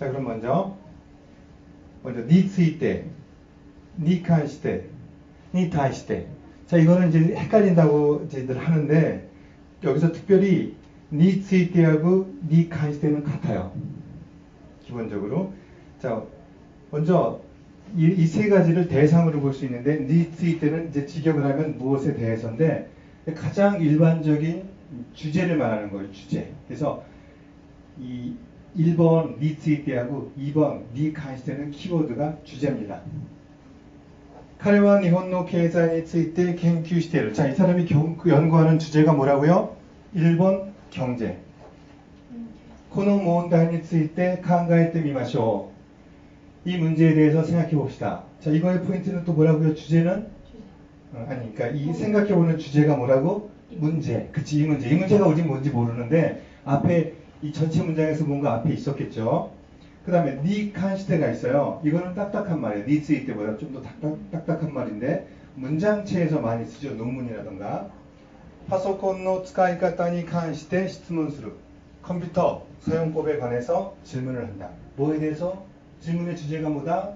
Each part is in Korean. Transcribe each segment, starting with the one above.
자, 그럼 먼저 니ついて, 니関して, 니対して. 자, 이거는 이제 헷갈린다고 저희들 하는데 여기서 특별히 니ついて하고 니関して는 같아요. 기본적으로. 자, 먼저 이 세 가지를 대상으로 볼 수 있는데 니ついて는 이제 직역을 하면 무엇에 대해서인데 가장 일반적인 주제를 말하는 거예요. 주제. 그래서 이 1번 니ついて하고 2번 니関して는 키워드가 주제입니다. 彼は日本の経済について研究している. 자, 이 사람이 연구하는 주제가 뭐라고요? 1번 경제. この問題について考えてみましょう. 이 문제에 대해서 생각해 봅시다. 자, 이거의 포인트는 또 뭐라고요? 주제는? 아니, 그러니까 이 생각해 보는 주제가 뭐라고? 문제. 그치, 이 문제. 이 문제가 어디 뭔지 모르는데 앞에 이 전체 문장에서 뭔가 앞에 있었겠죠. 그 다음에 니 칸시테가 있어요. 이거는 딱딱한 말이에요. 니ついて보다 좀 더 딱딱한 말인데 문장체에서 많이 쓰죠. 논문이라던가. パソコンの使い方に関して質問する. 컴퓨터 사용법에 관해서 질문을 한다. 뭐에 대해서? 질문의 주제가 뭐다?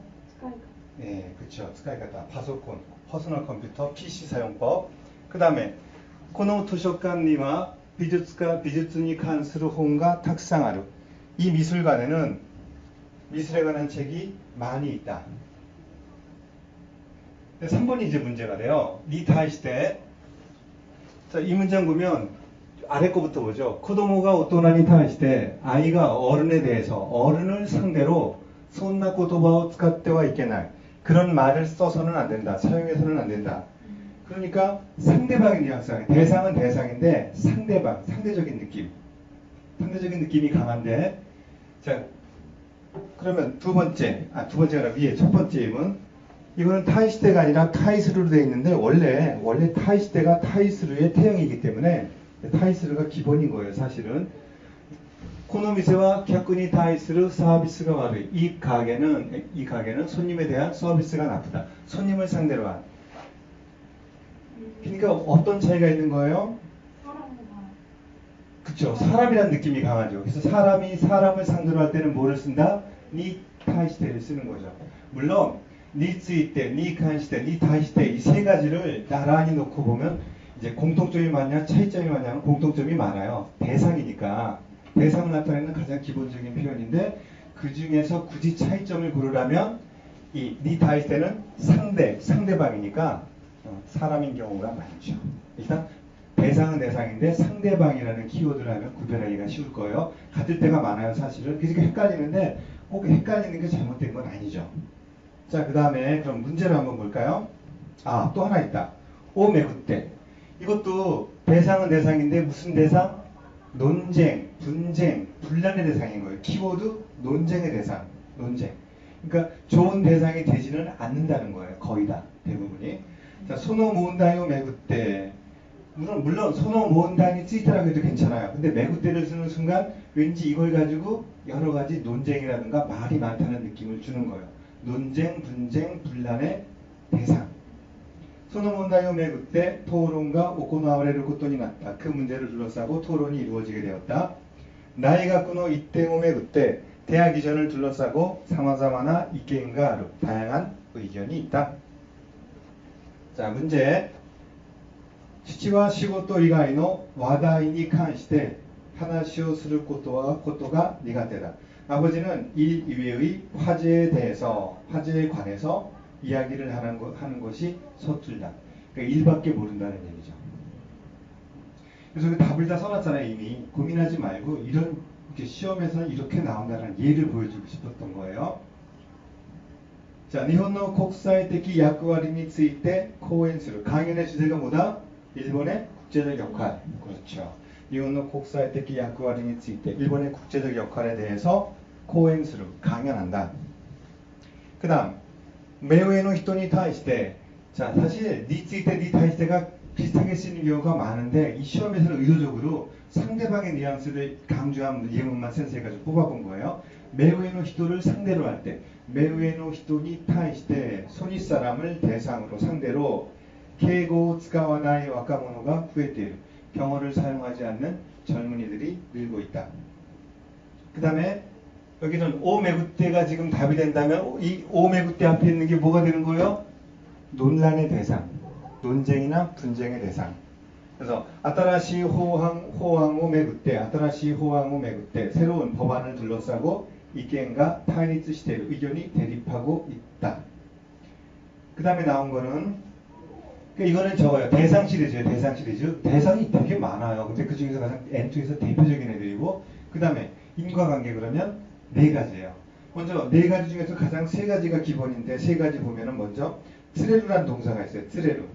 네, 그렇죠. 使い方. 파소콘, 퍼스널 컴퓨터, PC 사용법. 그 다음에 この図書館には美術に関する本がたくさんある. 이 미술관에는 미술에 관한 책이 많이 있다. 3번이 이제 문제가 돼요. 니対して. 자, 이 문장 보면 아래 거부터 보죠. 子供が大人に対して 아이가 어른에 대해서 어른을 상대로 そんな言葉を使ってはいけない. 그런 말을 써서는 안 된다. 사용해서는 안 된다. 그러니까 상대방의 뉘앙스. 대상은 대상인데 상대방, 상대적인 느낌이 강한데. 자, 그러면 두 번째가 아니라 위에 첫 번째 임은 이거는 타이시대가 아니라 타이스루로 되어 있는데 원래 타이시대가 타이스루의 태형이기 때문에 타이스루가 기본인 거예요. 사실은. この店は客に対するサービスが悪い. 이 가게는 손님에 대한 서비스가 나쁘다. 손님을 상대로 한. 그러니까 어떤 차이가 있는 거예요? 그쵸. 사람이란 느낌이 강하죠. 그래서 사람이 사람을 상대로 할 때는 뭐를 쓴다? 니 타이시대를 쓰는 거죠. 물론 니ついて, 니 칸시대, 니 타이시대 이 세 가지를 나란히 놓고 보면 이제 공통점이 많냐 차이점이 많냐면 공통점이 많아요. 대상이니까. 대상을 나타내는 가장 기본적인 표현인데 그 중에서 굳이 차이점을 고르라면 이 니 타이시대는 상대방이니까 사람인 경우가 많죠. 일단 대상은 대상인데 상대방이라는 키워드를 하면 구별하기가 쉬울 거예요. 같을 때가 많아요. 사실은. 그러니까 헷갈리는데 꼭 헷갈리는 게 잘못된 건 아니죠. 자, 그 다음에 그럼 문제를 한번 볼까요? 아, 또 하나 있다. 오메구떼. 이것도 대상은 대상인데 무슨 대상? 논쟁, 분쟁, 분란의 대상인 거예요. 키워드 논쟁의 대상, 논쟁. 그러니까 좋은 대상이 되지는 않는다는 거예요. 거의 다, 대부분이. 자, 소노 모은다요 메구떼. 물론 소노 모은다니 쓰이타라고 해도 괜찮아요. 근데 메구떼를 쓰는 순간 왠지 이걸 가지고 여러 가지 논쟁이라든가 말이 많다는 느낌을 주는 거예요. 논쟁, 분쟁, 분란의 대상. その問題をめぐって討論が行われることになった. 그 문제를 둘러싸고 토론이 이루어지게 되었다. 大学の一点をめぐって 대학 이전을 둘러싸고 様々な意見がある. 다양한 의견이 있다. 자, 문제. 父は仕事以外の話題に関して話をすることが苦手だ. 아버지는 일 이외의 화제에 대해서, 화제에 관해서 이야기를 하는 것이 서툴다. 그러니까 일밖에 모른다는 얘기죠. 그래서 그 답을 다 써놨잖아요. 이미. 고민하지 말고 이런 시험에서는 이렇게 나온다는 예를 보여주고 싶었던 거예요. 자, 일본의 국제적 역할에ついて 講演する. 강연의 주제가 뭐다? 일본의 국제적 역할. 그렇죠. 일본의 국제적 역할에ついて 일본의 국제적 역할에 대해서 講演する. 강연한다. 그 다음 매우의人に対して 자, 사실 니ついて, 니 타이시대가 비슷하게 쓰이는 경우가 많은데 이 시험에서는 의도적으로 상대방의 뉘앙스를 강조한 예문만 센스해가지고 뽑아본 거예요. 매우의人를 상대로 할 때 매우의人に対して 손윗 사람을 대상으로 상대로敬語を使わない若者が増えている. 경어를 사용하지 않는 젊은이들이 늘고 있다. 그 다음에 여기는 오메구떼가 지금 답이 된다면 이 오메구떼 앞에 있는 게 뭐가 되는 거예요? 논란의 대상, 논쟁이나 분쟁의 대상. 그래서 아따라시 호황 오메구떼, 아따라시 호황 오메구떼, 새로운 법안을 둘러싸고 이견과 타이니츠 시대의 의견이 대립하고 있다. 그 다음에 나온 거는 이거는 저거요. 대상 시리즈예요. 대상 시리즈. 대상이 되게 많아요. 근데 그 중에서 가장 N2에서 대표적인 애들이고 그 다음에 인과관계 그러면 네 가지예요. 먼저 네 가지 중에서 가장 세 가지가 기본인데 세 가지 보면은 먼저 트레루라는 동사가 있어요. 트레루.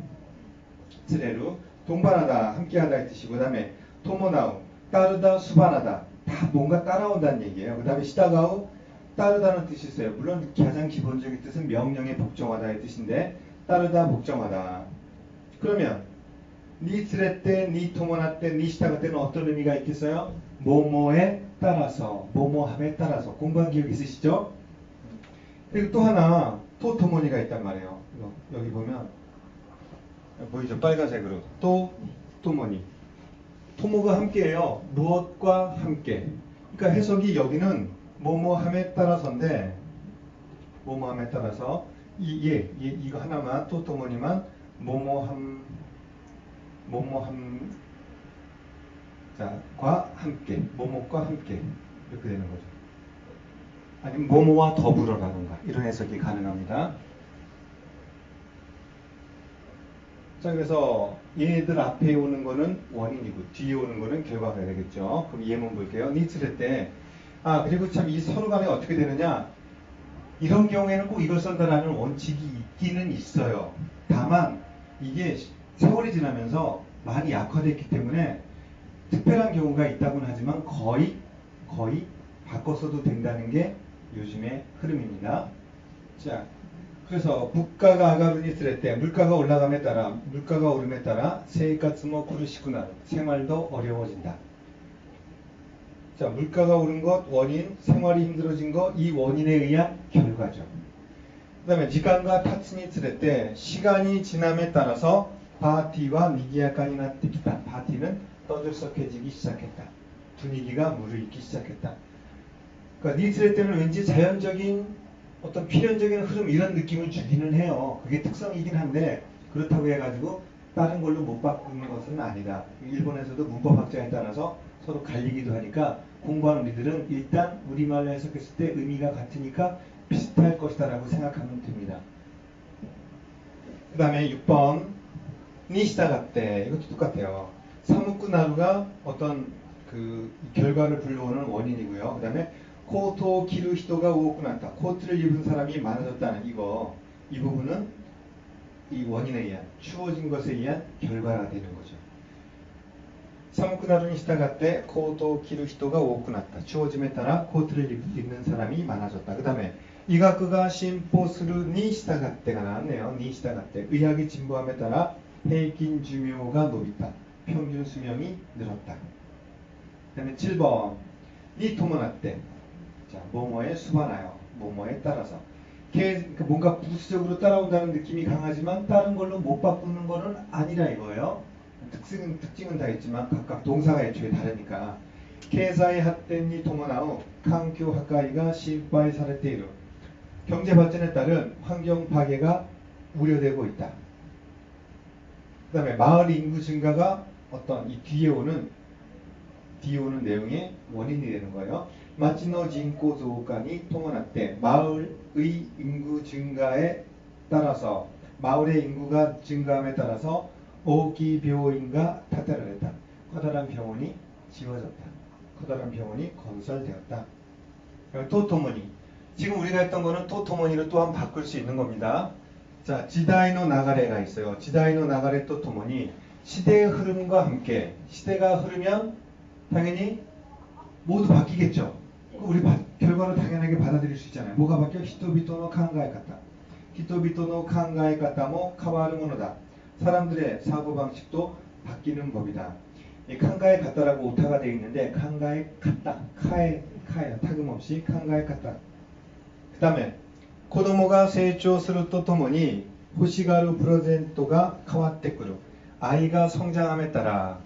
동반하다, 함께하다의 뜻이고 그 다음에 토모나우, 따르다, 수반하다. 다 뭔가 따라온다는 얘기예요. 그 다음에 시다가우, 따르다는 뜻이 있어요. 물론 가장 기본적인 뜻은 명령에 복종하다의 뜻인데 따르다, 복종하다. 그러면 니 트레 때, 니 토모나 때, 니 시다가 때는 어떤 의미가 있겠어요? 뭐뭐에 따라서, 뭐뭐함에 따라서. 공부한 기억 있으시죠? 그리고 또 하나 토토모니가 있단 말이에요. 여기 보면 보이죠? 빨간색으로 토모니. 토모가 함께해요. 무엇과 함께. 그러니까 해석이 여기는 뭐뭐함에 따라서인데 뭐뭐함에 따라서 이거 하나만 토토모니만 뭐뭐함 자과 함께 뭐뭐과 함께 이렇게 되는 거죠. 아니면 뭐뭐와 더불어라든가 이런 해석이 가능합니다. 자, 그래서 얘들 앞에 오는 거는 원인이고 뒤에 오는 거는 결과가 되겠죠. 그럼 예문 볼게요. 니츠레 때 그리고 참 이 서로 간에 어떻게 되느냐, 이런 경우에는 꼭 이걸 쓴다라는 원칙이 있기는 있어요. 다만 이게 세월이 지나면서 많이 약화됐기 때문에 특별한 경우가 있다고는 하지만 거의 바꿔 써도 된다는 게 요즘의 흐름입니다. 자, 그래서 물가가 아가르니스레 때 물가가 올라감에 따라 물가가 오름에 따라 세이카츠모 쿠르시쿠나 생활도 어려워진다. 자, 물가가 오른 것 원인, 생활이 힘들어진 것 이 원인에 의한 결과죠. 그 다음에 지간과 타츠니스레 때 시간이 지남에 따라서 바티와 니기야카니 나테키다. 바티는 떠들썩해지기 시작했다. 분위기가 무르익기 시작했다. 그러니까 니스레 때는 왠지 자연적인 어떤 필연적인 흐름 이런 느낌을 주기는 해요. 그게 특성이긴 한데 그렇다고 해가지고 다른 걸로 못 바꾸는 것은 아니다. 일본에서도 문법학자에 따라서 서로 갈리기도 하니까 공부하는 우리들은 일단 우리말로 해석했을 때 의미가 같으니까 비슷할 것이다 라고 생각하면 됩니다. 그 다음에 6번 니시다가때 이것도 똑같아요. 사무쿠나루가 어떤 그 결과를 불러오는 원인이고요. 그 다음에 코토 기르 히토가 오고났다. 코트를 입은 사람이 많아졌다는 이 부분은 이 원인에 의한 추워진 것에 의한 결과가 되는 거죠. 사무쿠나루니 시다가때 코토 기르 히토가 오고났다. 추워짐에 따라 코트를 입는 사람이 많아졌다. 그 다음에 이가크가 심포스르니 시다가때가 나왔네요. 니 시다가때 의학이 진보함에 따라平均 寿命가 높다. 평균 수명이 늘었다. 그 다음에 7번 니 토모나때 자, 뭐뭐에 수반하여, 뭐뭐에 따라서. 뭔가 부수적으로 따라온다는 느낌이 강하지만 다른 걸로 못 바꾸는 거는 아니라 이거예요. 특징은 다 있지만 각각 동사가 애초에 다르니까.経済 発展に伴う環境破壊が心配されている. 경제 발전에 따른 환경 파괴가 우려되고 있다. 그 다음에 마을 인구 증가가 어떤 이 뒤에 오는 내용의 원인이 되는 거예요. 마치노 진코増加に伴って 마을의 인구 증가에 따라서 마을의 인구가 증가함에 따라서 오기 병원과 타테라됐다. 커다란 병원이 지어졌다. 커다란 병원이 건설되었다. 토토모니. 지금 우리가 했던 거는 토토모니를 또한 바꿀 수 있는 겁니다. 자, 지다이노 나가레가 있어요. 지다이노 나가레 토토모니. 시대의 흐름과 함께 시대가 흐르면 당연히 모두 바뀌겠죠. 우리 결과를 당연하게 받아들일 수 있잖아요. 뭐가 바뀌어? 히토비토노 칸가에카타. 히토비토노 칸가에카타모 카와르 모노다. 사람들의 사고방식도 바뀌는 법이다. 이 칸가에카타라고 오타가 되어 있는데 칸가에카타. 카에 타금없이 칸가에카타. 그 다음에 고도모가成長するとともに 호시가루 프레젠토가 카와테쿠루. 아이가 성장함에 따라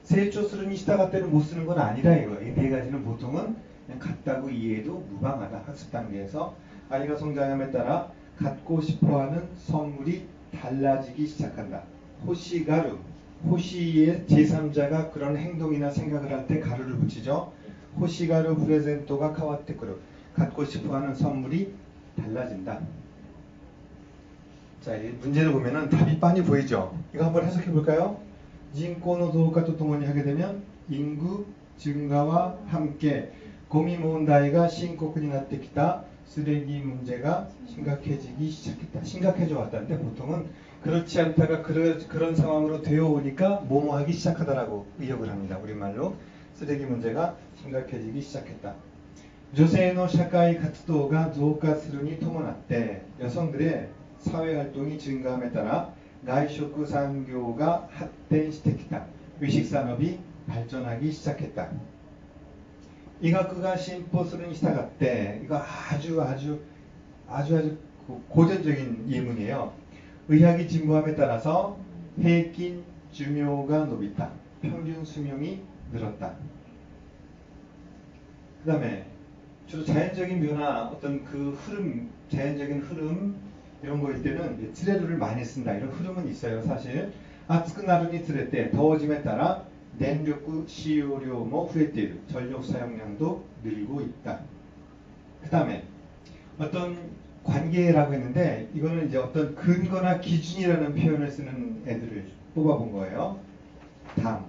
成長するに従って는 못 쓰는 건 아니라 이거. 이 네 가지는 보통은 그냥 같다고 이해해도 무방하다. 학습 단계에서 아이가 성장함에 따라 갖고 싶어하는 선물이 달라지기 시작한다. 호시가루, 호시의 제3자가 그런 행동이나 생각을 할 때 가루를 붙이죠. 호시가루 프레젠토가 카와테쿠루, 갖고 싶어하는 선물이 달라진다. 자, 이 문제를 보면은 답이 빤히 보이죠. 이거 한번 해석해 볼까요? 인코노 도우카토 도모니 하게 되면 인구 증가와 함께 고미 문제가 심각하게 나ってきた 쓰레기 문제가 심각해지기 시작했다. 심각해져 왔다는데 보통은 그렇지 않다가 그런 상황으로 되어 오니까 뭐뭐 하기 시작하다라고 의역을 합니다. 우리말로 쓰레기 문제가 심각해지기 시작했다. 女性の社会活動が増加するに伴って 여성들의 사회활동이 증가함에 따라外食 産業가発展してきた. 외식산업이 발전하기 시작했다.医学が進歩するに従って 이거 아주 고전적인 예문이에요. 의학이 진보함에 따라서平均 寿命가 伸びた. 평균 수명이 늘었다. 그 다음에 주로 자연적인 변화, 어떤 그 흐름, 자연적인 흐름 이런 거일 때는 트레루를 많이 쓴다. 이런 흐름은 있어요. 사실 暑くなるにつれて 더워짐에 따라 電力使用量も増えている. 전력 사용량도 늘고 있다. 그 다음에 어떤 관계라고 했는데 이거는 이제 어떤 근거나 기준이라는 표현을 쓰는 애들을 뽑아본 거예요. 다음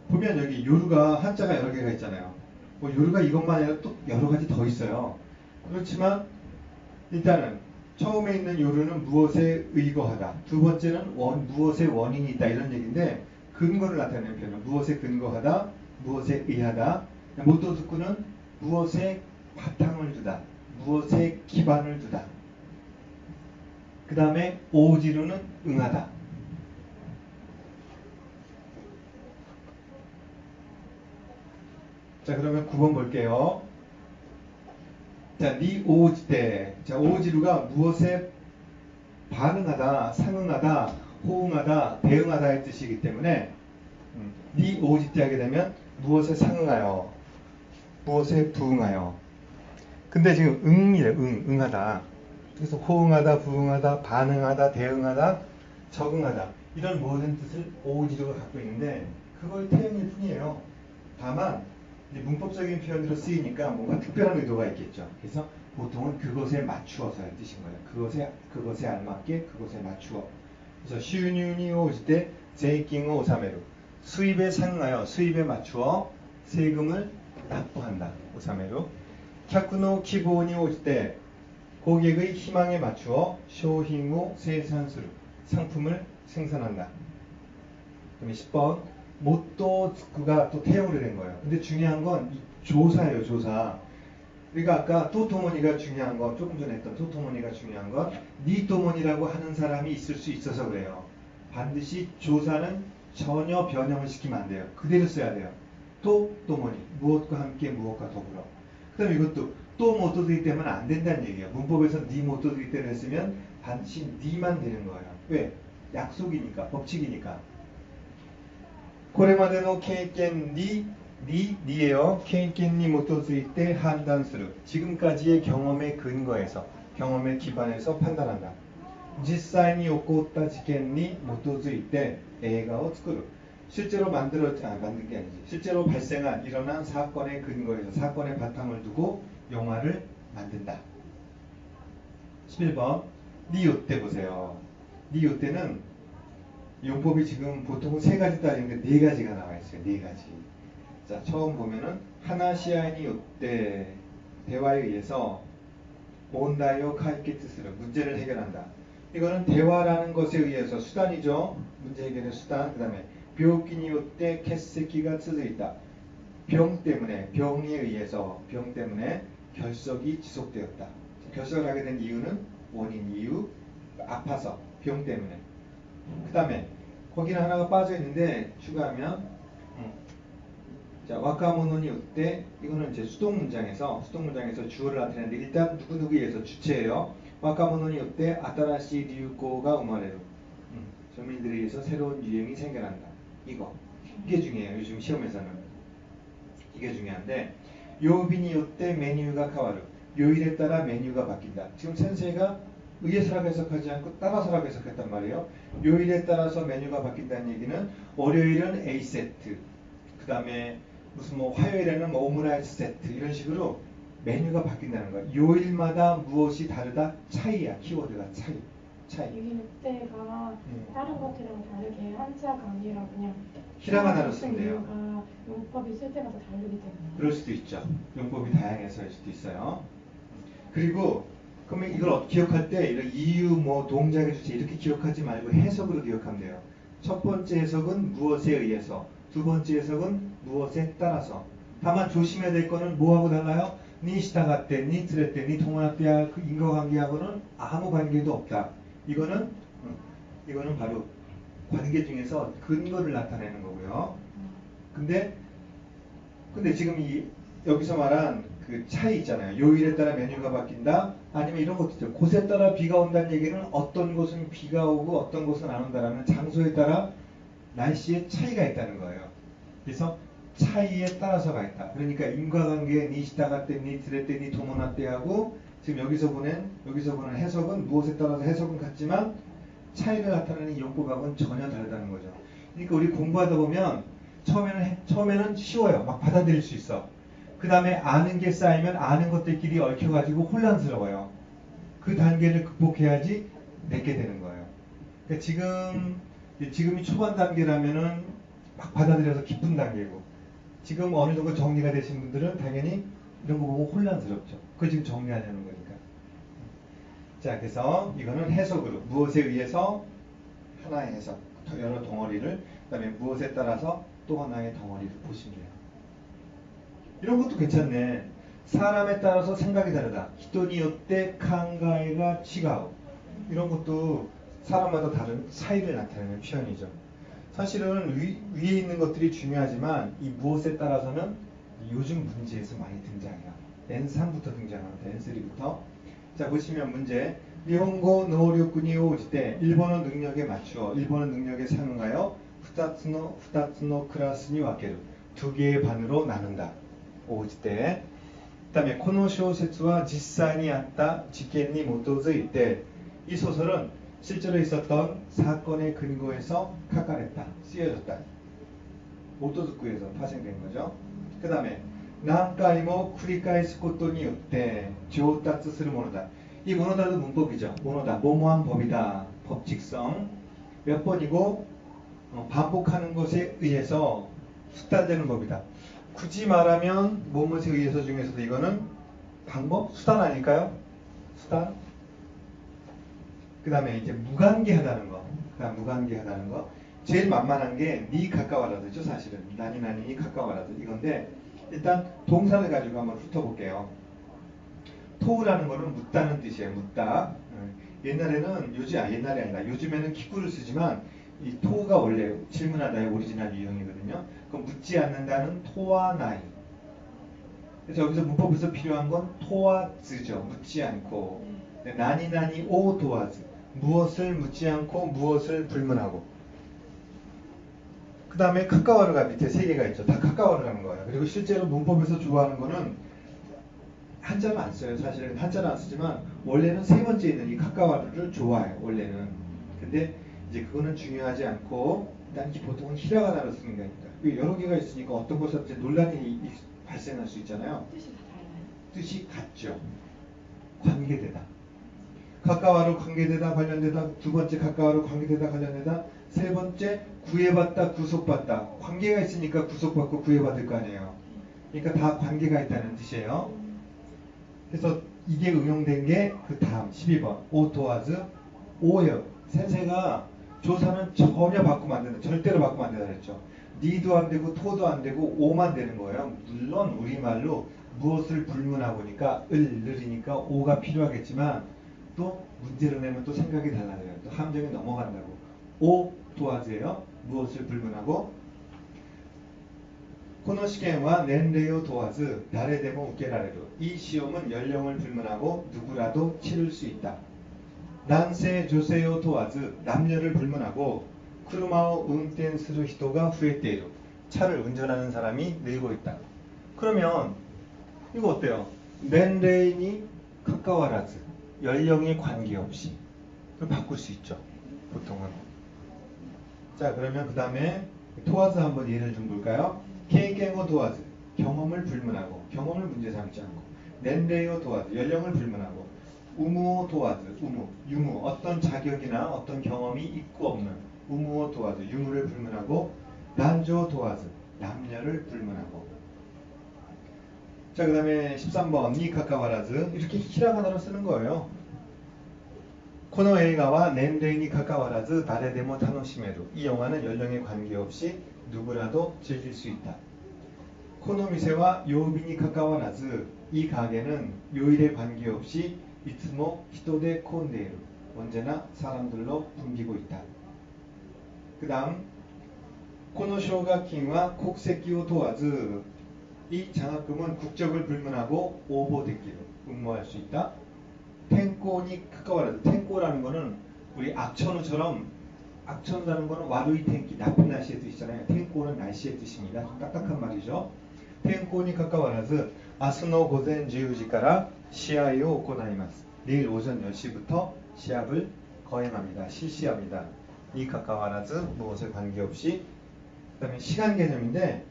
보면 여기 요루가 한자가 여러 개가 있잖아요. 뭐 요루가 이것만 아니라 또 여러 가지 더 있어요. 그렇지만 일단은 처음에 있는 요루는 무엇에 의거하다. 두 번째는 무엇의 원인이 있다. 이런 얘기인데 근거를 나타내는 표현은 무엇에 근거하다, 무엇에 의하다. 모토즈쿠는 무엇에 바탕을 두다, 무엇에 기반을 두다. 그 다음에 오지루는 응하다. 자, 그러면 9번 볼게요. 자, 니 오지때. 자, 오지루가 무엇에 반응하다, 상응하다, 호응하다, 대응하다의 뜻이기 때문에 니 오지때 하게 되면 무엇에 상응하여, 무엇에 부응하여. 근데 지금 응이래, 응하다. 그래서 호응하다, 부응하다, 반응하다, 대응하다, 적응하다. 이런 모든 뜻을 오지루가 갖고 있는데 그걸 태연일 뿐이에요. 다만 문법적인 표현으로 쓰이니까 뭔가 특별한 의도가 있겠죠. 그래서 보통은 그것에 맞추어서의 뜻인 거예요. 그것에 알맞게 그것에 맞추어. 그래서収入に応じて税金を納める. 수입에 상응하여 수입에 맞추어 세금을 납부한다. 納める. 客の希望に応じて 고객의 희망에 맞추어 商品を生産する. 상품을 생산한다. 그럼 10번 모토츠쿠가 또 태용으로 된 거예요. 근데 중요한 건 이 조사예요, 조사. 그러니까 아까 토토모니가 중요한 건, 조금 전에 했던 토토모니가 중요한 건 니토모니라고 하는 사람이 있을 수 있어서 그래요. 반드시 조사는 전혀 변형을 시키면 안 돼요. 그대로 써야 돼요. 토토모니, 무엇과 함께 무엇과 더불어. 그 다음에 이것도 또 모토드기 때문에 안 된다는 얘기예요. 문법에서 니 모토드기 때문에 했으면 반드시 니만 되는 거예요. 왜? 약속이니까, 법칙이니까. これまでの経験に 니예요. 経験に基づいて判断する. 지금까지의 경험에 근거해서, 경험에 기반해서 판단한다. 実際に起こった事件に基づいて映画を作る. 실제로 만든 게 아니지. 실제로 발생한 일어난 사건에 근거해서 사건의 바탕을 두고 영화를 만든다. 11번 니 요때 보세요. 니 요때는 용법이 지금 보통은 3가지 따지는데 4가지가 나와 있어요. 4가지. 자, 처음 보면은 하나시아니 요때 대화에 의해서 몬다이오 카이케츠스를 문제를 해결한다. 이거는 대화라는 것에 의해서 수단이죠. 문제 해결의 수단. 그 다음에 병기니 요때 캐세키가 쓰여있다. 병 때문에, 병에 의해서, 병 때문에 결석이 지속되었다. 결석을 하게 된 이유는 원인, 이유, 아파서, 병 때문에. 그 다음에 거기는 하나가 빠져 있는데 추가하면 자, 와카모노니 요때 이거는 이제 수동 문장에서 주어를 나타내는데 일단 누구누구에 의해서 주체예요. 와카모노니 요때 아타라시 류고가 우마레루. 젊은이들에 의해서 새로운 유행이 생겨난다. 이게 중요해요. 요즘 시험에서는. 이게 중요한데 요빈이 요때 메뉴가 카와르. 요일에 따라 메뉴가 바뀐다. 지금 센세이가 의해서라고 해석하지 않고 따라서라고 해석했단 말이에요. 요일에 따라서 메뉴가 바뀐다는 얘기는 월요일은 A세트, 그 다음에 무슨 뭐 화요일에는 뭐 오므라이스 세트 이런 식으로 메뉴가 바뀐다는 거야. 요일마다 무엇이 다르다? 차이야. 키워드가 차이. 이게 이때가 다른 것들이랑 다르게 한자 강의라 그냥 히라가나로 쓰면 돼요. 이유가 용법이 쓸 때마다 다르기 때문에. 그럴 수도 있죠. 용법이 다양해서일 수도 있어요. 그리고 그러면 이걸 기억할 때 이런 이유 뭐 동작의 주체 이렇게 기억하지 말고 해석으로 기억하면 돼요. 첫 번째 해석은 무엇에 의해서, 두 번째 해석은 무엇에 따라서. 다만 조심해야 될 거는 뭐하고 달라요? 니 시다가때, 니 트레때, 니 동원학대야 그 인과관계하고는 아무 관계도 없다. 이거는 바로 관계 중에서 근거를 나타내는 거고요. 근데 지금 여기서 말한 그 차이 있잖아요. 요일에 따라 메뉴가 바뀐다. 아니면 이런 것도 있죠. 곳에 따라 비가 온다는 얘기는 어떤 곳은 비가 오고 어떤 곳은 안 온다라는 장소에 따라 날씨에 차이가 있다는 거예요. 그래서 차이에 따라서가 있다. 그러니까 인과관계 니시다가 때, 니 드레 때, 니 도모나 때 하고 지금 여기서 보는 해석은 무엇에 따라서 해석은 같지만 차이를 나타내는 용법하고는 전혀 다르다는 거죠. 그러니까 우리 공부하다 보면 처음에는 쉬워요. 막 받아들일 수 있어. 그 다음에 아는 게 쌓이면 아는 것들끼리 얽혀가지고 혼란스러워요. 그 단계를 극복해야지 내게 되는 거예요. 그러니까 지금이 초반 단계라면은 막 받아들여서 기쁜 단계고, 지금 어느 정도 정리가 되신 분들은 당연히 이런 거 보고 혼란스럽죠. 그거 지금 정리하려는 거니까. 자, 그래서 이거는 해석으로 무엇에 의해서 하나의 해석, 여러 덩어리를, 그 다음에 무엇에 따라서 또 하나의 덩어리를 보시면 돼요. 이런 것도 괜찮네. 사람에 따라서 생각이 다르다. 히토니 요때 칸가이가 치가오. 이런 것도 사람마다 다른 차이를 나타내는 표현이죠. 사실은 위에 있는 것들이 중요하지만 이 무엇에 따라서는 요즘 문제에서 많이 등장해요. N3부터 등장합니다. N3부터. 자, 보시면 문제. 일본어 노력군이 오지 때 일본어 능력에 맞추어. 일본어 능력의 상응하여 후타츠노 클래스니 와케루. 두 개의 반으로 나눈다. 오지 때. 그 다음에 코노 쇼세츠와実際に あった 지켄니 모토즈이 때. 이 소설은 실제로 있었던 사건의 근거에서 카카랬다. 쓰여졌다. 모토즈쿠에서 파생된 거죠. 그 다음에 난까이모 쿠리카이스 것도니 요때 조達する 모노다. 이 모노다도 문법이죠. 모노다. 뭐뭐한 법이다. 법칙성. 몇 번이고 반복하는 것에 의해서 수단되는 법이다. 굳이 말하면 뭐뭐에 의해서 중에서도 이거는 방법? 수단 아닐까요? 수단. 그 다음에 이제 무관계하다는 거. 그다음 무관계하다는 거. 제일 만만한 게 니 가까워라도죠. 사실은 나니 가까워라도 이건데 일단 동사를 가지고 한번 훑어볼게요. 토우라는 거는 묻다는 뜻이에요. 묻다. 옛날에는 옛날이 아니라 요즘에는 키구를 쓰지만 이 토우가 원래 질문하다의 오리지널 유형이거든요. 그럼 묻지 않는다는 토와 나이. 그래서 여기서 문법에서 필요한 건 토와 즈죠. 묻지 않고. 나니 오 도와즈. 무엇을 묻지 않고 무엇을 불문하고. 그 다음에 카카와르가 밑에 세 개가 있죠. 다 카카와르라는 거예요. 그리고 실제로 문법에서 좋아하는 거는 한자는 안 써요. 사실은 한자는 안 쓰지만 원래는 세 번째 있는 이 카카와르를 좋아해요. 원래는. 근데 이제 그거는 중요하지 않고 일단 보통은 히라가나로 쓰는 거니까. 여러 개가 있으니까 어떤 것에 논란이 발생할 수 있잖아요. 뜻이 다 달라요? 뜻이 같죠. 관계되다. 가까워로 관계되다 관련되다. 두 번째 가까워로 관계되다 관련되다. 세 번째 구애받다 구속받다. 관계가 있으니까 구속받고 구애받을 거 아니에요. 그러니까 다 관계가 있다는 뜻이에요. 그래서 이게 응용된 게 그 다음 12번 오토와즈 오예요. 센세가 조사는 전혀 바꾸면 안 된다. 절대로 바꾸면 안 된다 그랬죠. 니도 안 되고 토도 안 되고 오만 되는 거예요. 물론 우리말로 무엇을 불문하고니까 을이니까 오가 필요하겠지만 또 문제로 내면 또 생각이 달라져요. 또 함정이 넘어간다고. 오 도와즈예요. 무엇을 불문하고. 코노 시험과 넨레이오 도와즈 나레데모 우케라레루. 이 시험은 연령을 불문하고 누구라도 치를 수 있다. 난세 조세요 도와즈 남녀를 불문하고 크루마오 운텐스루 히토가 후에테이루. 차를 운전하는 사람이 늘고 있다. 그러면 이거 어때요? 넨레인이 카카와라즈 연령에 관계없이 그럼 바꿀 수 있죠. 보통은. 자 그러면 그 다음에 도와즈 한번 예를 좀 볼까요? 케이ken고 도와즈 경험을 불문하고 경험을 문제 삼지 않고 넨레이오 도와즈 연령을 불문하고 우무오 도와즈 유무 어떤 자격이나 어떤 경험이 있고 없는 우무오 도와즈 유무를 불문하고 난조 도와즈 남녀를 불문하고 자 그 다음에 13번 니 카카와라즈 이렇게 히라가나로 쓰는 거예요. 코노 에이가와 넨레이니 카카와라즈 다레데모 타노시메루 이 영화는 연령에 관계없이 누구라도 즐길 수 있다. 코노 미세와 요비니 카카와라즈 이 가게는 요일에 관계없이 이츠모 히토데 콘데이루 언제나 사람들로 붐비고 있다. 그 다음 코노 쇼가킹과 국세기오 도와즈 이 장학금은 국적을 불문하고 오보데기로 응모할 수 있다. 텐코니 카카와라즈 텐코라는 거는 우리 악천후처럼 악천후라는 거는 와루이 텐키 나쁜 날씨의 뜻이잖아요. 텐코는 날씨의 뜻입니다. 좀 딱딱한 말이죠. 텐코니 카카와라즈 아스노 고젠 10時から 시합을 오코나이마스 내일 오전 10시부터 시합을 거행합니다. 실시합니다. 이 카카와라즈 무엇에 관계없이 그 다음에 시간 개념인데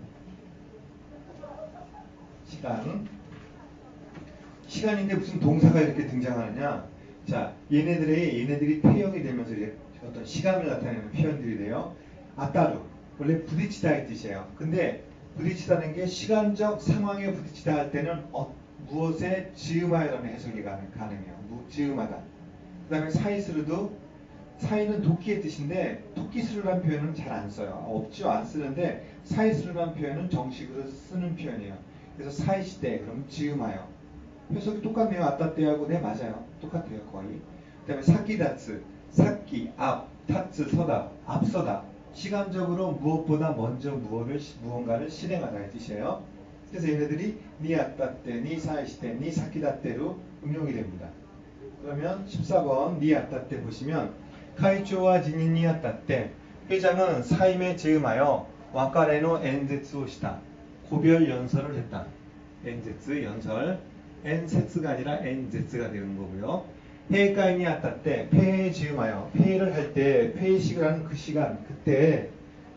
시간인데 무슨 동사가 이렇게 등장하느냐. 자 얘네들이 태형이 되면서 이제 어떤 시간을 나타내는 표현들이 돼요. 아따루 원래 부딪히다의 뜻이에요. 근데 부딪히다는 게 시간적 상황에 부딪히다 할 때는 무엇에 즈음하여라는 해석이 가능해요. 즈음하다. 그 다음에 사이스루도 사이는 도끼의 뜻인데 토끼스루라는 표현은 잘 안 써요. 없죠. 안 쓰는데 사이스루라는 표현은 정식으로 쓰는 표현이에요. 그래서 사이시대 그러면 즈음하여 해석이 똑같네요. 아따떼하고 네 맞아요. 똑같아요 거의. 그 다음에 사키다츠 사키 앞 타츠 서다 앞서다 시간적으로 무엇보다 먼저 무언가를 실행하다의 뜻이에요. 그래서 얘네들이 니 아따떼 니 사이시대 니 사키다떼로 응용이 됩니다. 그러면 14번 니 아따떼 보시면 카이초와 지니니 아따떼 회장은 사임에 즈음하여 와카레노 엔제츠をした 고별 연설을 했다. 엔제츠 연설 엔세츠가 아니라 엔제츠가 되는 거고요. 회의가인이 아따떼 폐회에 즈음하여 회의를 할 때 회의식을 하는 그 시간 그때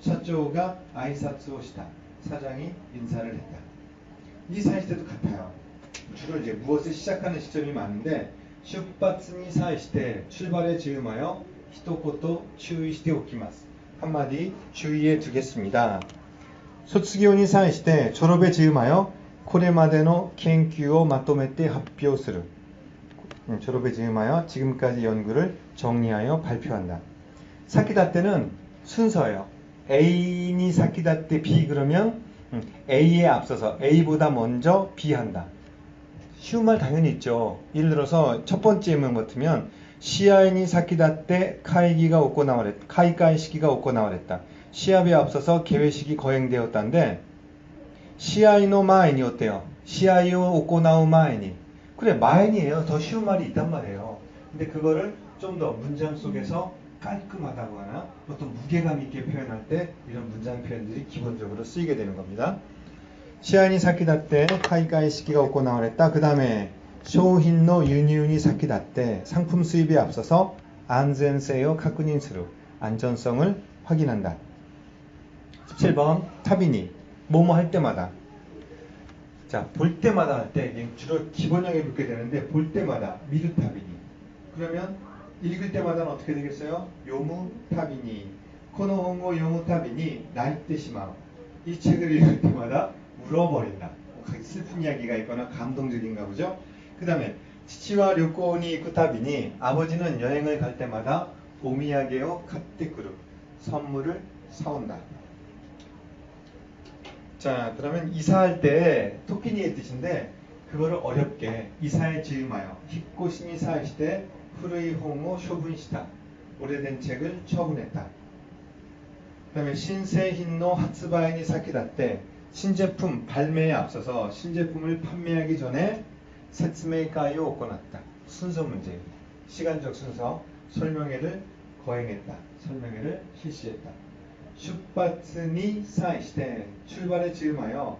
샤조가 아이사츠をした 사장이 인사를 했다. 이 사이시대도 같아요. 주로 이제 무엇을 시작하는 시점이 많은데 슈파츠니 사이시대 출발에 즈음하여 히토코토 주의시대 오키마스 한마디 주의해 두겠습니다. 소츠기오니 사이시대 졸업에 즈음하여 코레마데노 켄큐오 마토메테 합표스루 졸업에 즈음하여 지금까지 연구를 정리하여 발표한다. 사키다떼는 순서예요. A니 사키다떼 B 그러면 A에 앞서서 A보다 먼저 B 한다. 쉬운 말 당연히 있죠. 예를 들어서 첫 번째 예문 같으면 시아이니 사키다떼 카이기가 오코나와랬다. 카이카이시기가 오코나와랬다. 시합에 앞서서 개회식이 거행되었다는데 시아이노 마에니 어때요? 시아이오 오코나우 마에니 그래 마에니에요. 더 쉬운 말이 있단 말이에요. 근데 그거를 좀 더 문장 속에서 깔끔하다고 하나 어떤 무게감 있게 표현할 때 이런 문장 표현들이 기본적으로 쓰이게 되는 겁니다. 시아이니 사키다떼 카이가이 시기가 오코나와랬다. 그 다음에 쇼힌노 유니우니 사키다떼 상품 수입에 앞서서 안전세요 카쿠닌스루 안전성을 확인한다. 17번 타비니 뭐뭐 할 때마다 자 볼 때마다 할 때 주로 기본형에 붙게 되는데 볼 때마다 미르타비니 그러면 읽을 때마다는 어떻게 되겠어요? 요무타비니 코노홍고 요무타비니 나이테시마오 이 책을 읽을 때마다 울어버린다. 슬픈 이야기가 있거나 감동적인가 보죠. 그 다음에 치치와 료코니 쿠타비니 아버지는 여행을 갈 때마다 오미야게오 카테쿠루 선물을 사온다. 자 그러면 이사할 때 토끼니의 뜻인데 그거를 어렵게 이사에 즈음하여 히코시니 사이시대 후르이 홍오 쇼분시다 오래된 책을 처분했다. 그 다음에 신세힌노 하츠바이니 사키다떼 신제품 발매에 앞서서 신제품을 판매하기 전에 세츠메이카이오 오코났다. 순서 문제 시간적 순서 설명회를 거행했다. 설명회를 실시했다. 슈파츠니 사이시대 출발에 즈음하여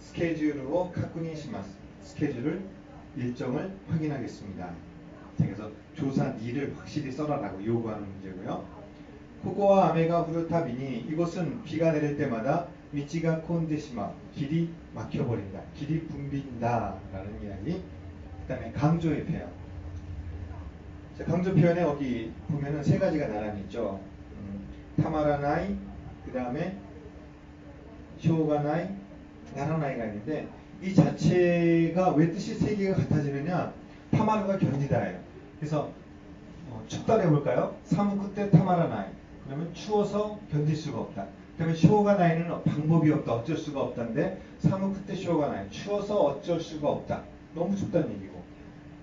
스케줄로 카쿠니시마스. 스케줄을 일정을 확인하겠습니다. 그래서 조사 니를 확실히 써라라고 요구하는 문제고요. 코고와 아메가 후르타비니 이곳은 비가 내릴 때마다 미치가 콘데시마 길이 막혀버린다. 길이 붐빈다 라는 이야기. 그 다음에 강조의 표현. 자, 강조 표현에 여기 보면은 세 가지가 나란히 있죠. 타마라나이, 그 다음에 쇼가나이, 나라나이가 있는데 이 자체가 왜 뜻이 세 개가 같아지느냐? 타마르가 견디다예요. 그래서 춥다고 해볼까요? 사무 끝에 타마라나이. 그러면 추워서 견딜 수가 없다. 그다음에 쇼가나이는 방법이 없다. 어쩔 수가 없다인데 사무 끝에 쇼가나이. 추워서 어쩔 수가 없다. 너무 춥다는 얘기고.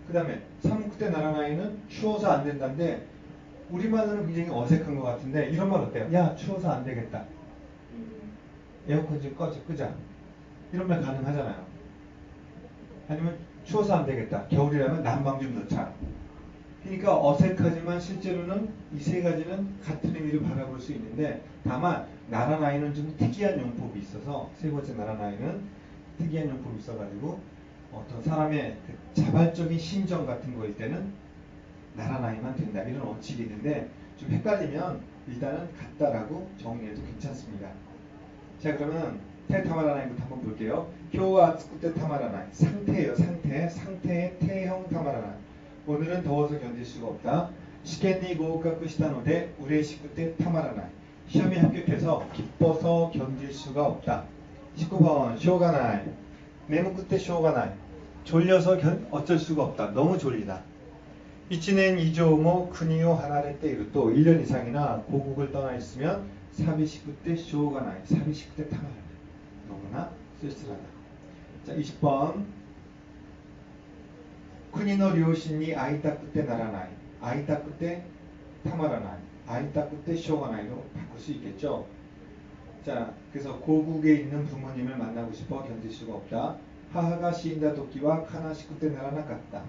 그 다음에 사무 끝에 나라나이는 추워서 안 된다인데 우리말로는 굉장히 어색한 것 같은데 이런 말 어때요? 야 추워서 안 되겠다. 에어컨 좀 끄자. 이런 말 가능하잖아요. 아니면 추워서 안 되겠다. 겨울이라면 난방 좀 넣자. 그러니까 어색하지만 실제로는 이 세 가지는 같은 의미를 바라볼 수 있는데 다만 나라나이는 좀 특이한 용법이 있어서 세 번째 나라나이는 특이한 용법이 있어가지고 어떤 사람의 그 자발적인 심정 같은 거일 때는 나라나이만 된다. 이런 원칙이 있는데 좀 헷갈리면 일단은 같다라고 정리해도 괜찮습니다. 자 그러면 테타마라나이부터 한번 볼게요. 효와 아츠쿠테 타마라나이. 상태예요. 상태의 태형 타마라나이. 오늘은 더워서 견딜 수가 없다. 시켄니 고우카쿠 시다노데 우레시쿠테 타마라나이. 시험에 합격해서 기뻐서 견딜 수가 없다. 19번 쇼가나이. 네무쿠테 쇼가나이. 졸려서 어쩔 수가 없다. 너무 졸리다. 이치넨 이조모 쿠니오 하나레 때이루 또 1년 이상이나 고국을 떠나 있으면 사비시쿠테 쇼가나이. 사비시쿠테 타마라나이. 너무나 쓸쓸하다. 자 20번 쿠니노 료신이 아이타쿠테 나라나이. 아이타쿠테 타마라나이. 아이타쿠테 쇼가나이로 바꿀 수 있겠죠. 자 그래서 고국에 있는 부모님을 만나고 싶어 견딜 수가 없다. 하하가 시인다 도끼와 카나시쿠테 나라나 같다.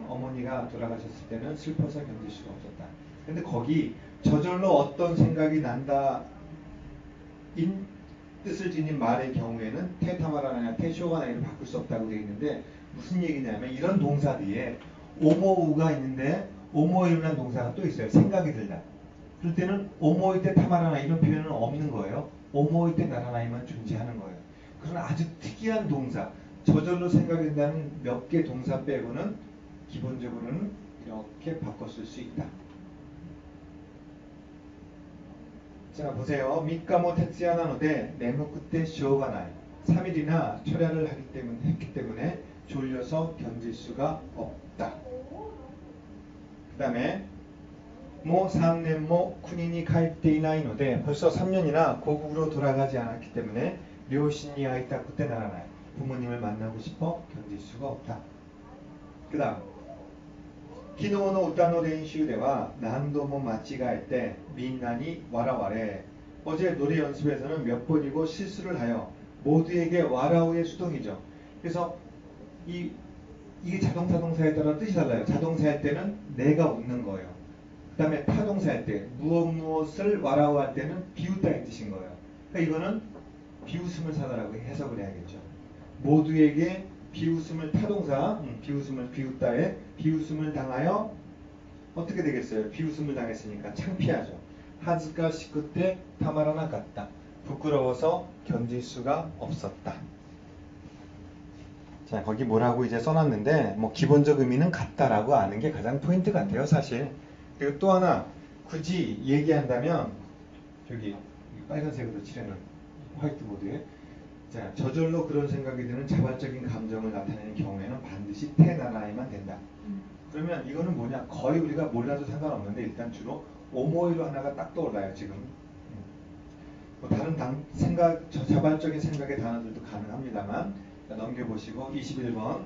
어머니가 돌아가셨을 때는 슬퍼서 견딜 수가 없었다. 근데 거기 저절로 어떤 생각이 난다 인 뜻을 지닌 말의 경우에는 테타마라나 테쇼가나이를 바꿀 수 없다고 되어 있는데 무슨 얘기냐면 이런 동사 뒤에 오모우가 있는데 오모이라는 동사가 또 있어요. 생각이 들다. 그럴 때는 오모이테 타마라나 이런 표현은 없는 거예요. 오모이테 나라나이만 존재하는 거예요. 그런 아주 특이한 동사 저절로 생각이 든다는 몇 개 동사 빼고는 기본적으로는 이렇게 바꿨을 수 있다. 자 보세요. 미카모 테츠야나노데 네무쿠테 쇼가나이. 3일이나 철야를 했기 때문에 졸려서 견딜 수가 없다. 그 다음에 모 3년모 쿠니니 갈때 이나이노데 벌써 3년이나 고국으로 돌아가지 않았기 때문에 료신이 아이타쿠테 나라나이. 부모님을 만나고 싶어 견딜 수가 없다. 그 다음 기노노 우타노練習では 난도모 마치가할 때 민나니 와라와레. 어제 노래 연습에서는 몇 번이고 실수를 하여 모두에게 와라우의 수동이죠. 그래서 이게 자동사 동사에 따라 뜻이 달라요. 자동사 할 때는 내가 웃는 거예요. 그 다음에 타동사 할 때 무엇을 와라우 할 때는 비웃다의 뜻인 거예요. 그러니까 이거는 비웃음을 사다라고 해석을 해야겠죠. 모두에게 비웃음을 타동사 비웃음을 비웃다에 비웃음을 당하여 어떻게 되겠어요? 비웃음을 당했으니까 창피하죠. 하즈가 시쿠테 타마라나 같다. 부끄러워서 견딜 수가 없었다. 자 거기 뭐라고 이제 써놨는데 뭐 기본적 의미는 같다라고 아는 게 가장 포인트 같아요 사실. 그리고 또 하나 굳이 얘기한다면 저기 빨간색으로 칠해놓은 화이트보드에 자 저절로 그런 생각이 드는 자발적인 감정을 나타내는 경우에는 반드시 테나나이만 된다. 그러면 이거는 뭐냐 거의 우리가 몰라도 상관없는데 일단 주로 오모이로 하나가 딱 떠올라요 지금. 뭐 다른 자발적인 생각의 단어들도 가능합니다만 넘겨보시고 21번